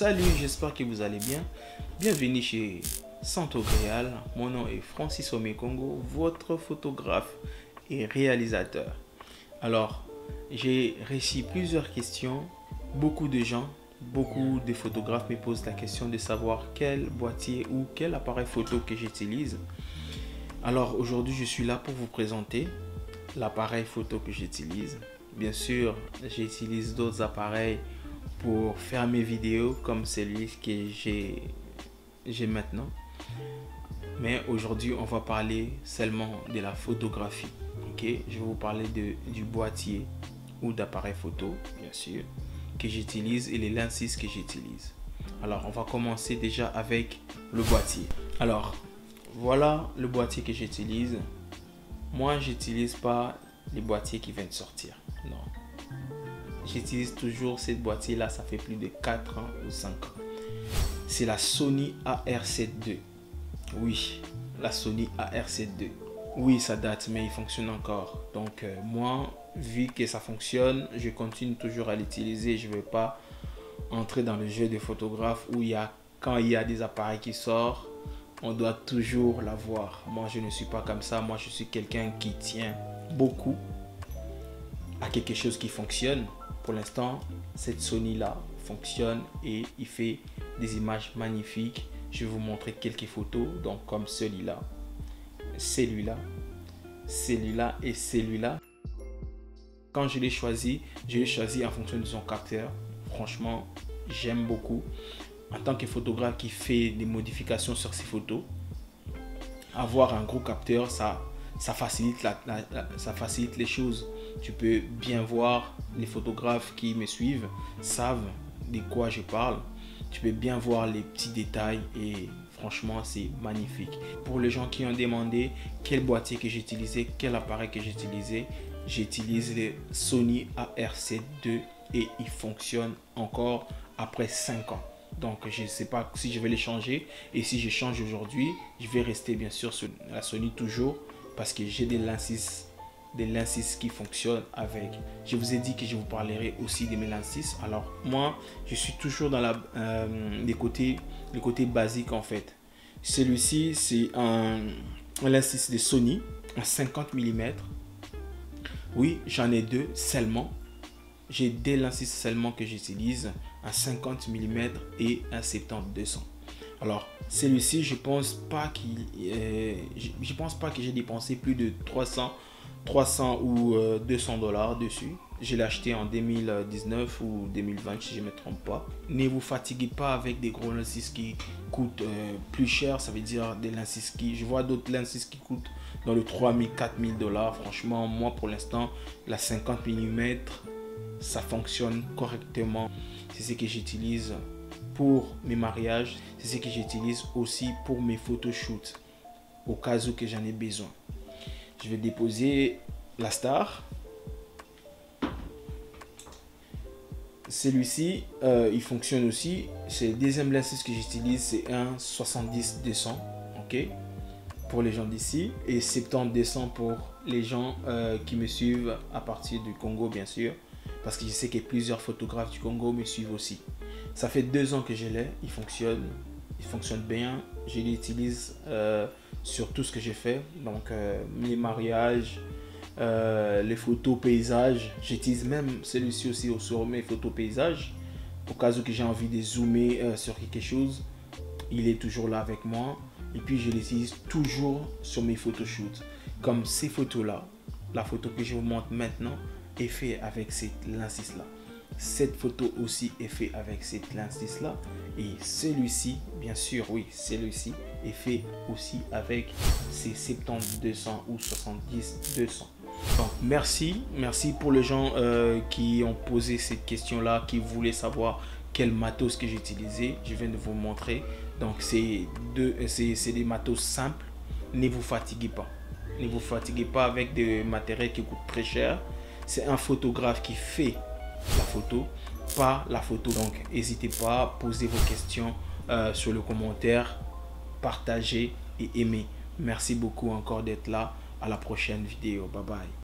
Salut, j'espère que vous allez bien. Bienvenue chez Santo Grial. Mon nom est Francis Omekongo, votre photographe et réalisateur. Alors, j'ai reçu plusieurs questions. Beaucoup de gens, beaucoup de photographes me posent la question de savoir quel boîtier ou quel appareil photo que j'utilise. Alors aujourd'hui, je suis là pour vous présenter l'appareil photo que j'utilise. Bien sûr, j'utilise d'autres appareils pour faire mes vidéos comme celui que j'ai maintenant. Mais aujourd'hui, on va parler seulement de la photographie. Ok, je vais vous parler du boîtier ou d'appareil photo, bien sûr, que j'utilise et les lenses que j'utilise. Alors, on va commencer déjà avec le boîtier. Alors, voilà le boîtier que j'utilise. Moi, j'utilise pas les boîtiers qui viennent de sortir. Non. J'utilise toujours cette boîtier là, ça fait plus de 4 ans ou 5 ans. C'est la Sony AR7 II. Oui, la Sony AR7 II. Oui, ça date, mais il fonctionne encore. Donc moi, vu que ça fonctionne, je continue toujours à l'utiliser. Je ne vais pas entrer dans le jeu des photographes où quand il y a des appareils qui sortent, on doit toujours l'avoir. Moi, je ne suis pas comme ça. Moi, je suis quelqu'un qui tient beaucoup à quelque chose qui fonctionne. Pour l'instant, cette Sony là fonctionne et il fait des images magnifiques. Je vais vous montrer quelques photos, donc comme celui-là, celui-là, celui-là et celui-là. Quand je l'ai choisi en fonction de son capteur. Franchement, j'aime beaucoup. En tant que photographe qui fait des modifications sur ses photos, avoir un gros capteur, ça facilite ça facilite les choses. Tu peux bien voir, les photographes qui me suivent savent de quoi je parle. Tu peux bien voir les petits détails et franchement c'est magnifique. Pour les gens qui ont demandé quel boîtier que j'utilisais, quel appareil que j'utilisais, j'utilise le Sony AR7 II et il fonctionne encore après 5 ans. Donc je ne sais pas si je vais les changer, et si je change aujourd'hui, je vais rester bien sûr sur la Sony toujours parce que j'ai des lenses qui fonctionnent avec. Je vous ai dit que je vous parlerai aussi de mes lenses. Alors moi, je suis toujours dans les côtés basiques en fait. Celui-ci, c'est un lens de Sony en 50 mm. Oui, j'en ai deux seulement. J'ai des lenses seulement que j'utilise, un 50 mm et un 70-200. Alors, celui-ci, je pense pas que j'ai dépensé plus de 300 ou 200 $ dessus. Je l'ai acheté en 2019 ou 2020 si je ne me trompe pas. Ne vous fatiguez pas avec des gros lenses qui coûtent plus cher. Ça veut dire des lenses je vois d'autres lenses qui coûtent dans le 3000, 4000 $. Franchement, moi pour l'instant, la 50 mm, ça fonctionne correctement. C'est ce que j'utilise pour mes mariages. C'est ce que j'utilise aussi pour mes photoshoots au cas où que j'en ai besoin. Je vais déposer la star. Celui-ci, il fonctionne aussi. C'est le deuxième lens que j'utilise, c'est un 70-200, ok, pour les gens d'ici, et 70-200 pour les gens qui me suivent à partir du Congo, bien sûr, parce que je sais que plusieurs photographes du Congo me suivent aussi. Ça fait 2 ans que je l'ai, il fonctionne bien. Je l'utilise sur tout ce que j'ai fait, donc les mariages, les photos paysages. J'utilise même celui-ci aussi sur mes photos paysages, au cas où que j'ai envie de zoomer sur quelque chose. Il est toujours là avec moi, et puis je l'utilise toujours sur mes photoshoots, comme ces photos là. La photo que je vous montre maintenant est faite avec cette lens là. Cette photo aussi est faite avec cette lens là, et celui-ci, bien sûr, oui, celui-ci est fait aussi avec ces 70-200 ou 70-200. Donc merci pour les gens qui ont posé cette question là, qui voulaient savoir quel matos que j'utilisais. Je viens de vous montrer. Donc c'est des matos simples. Ne vous fatiguez pas. Ne vous fatiguez pas avec des matériels qui coûtent très cher. C'est un photographe qui fait la photo, pas la photo. Donc n'hésitez pas, posez vos questions sur le commentaire, partagez et aimez. Merci beaucoup encore d'être là. À la prochaine vidéo. Bye bye.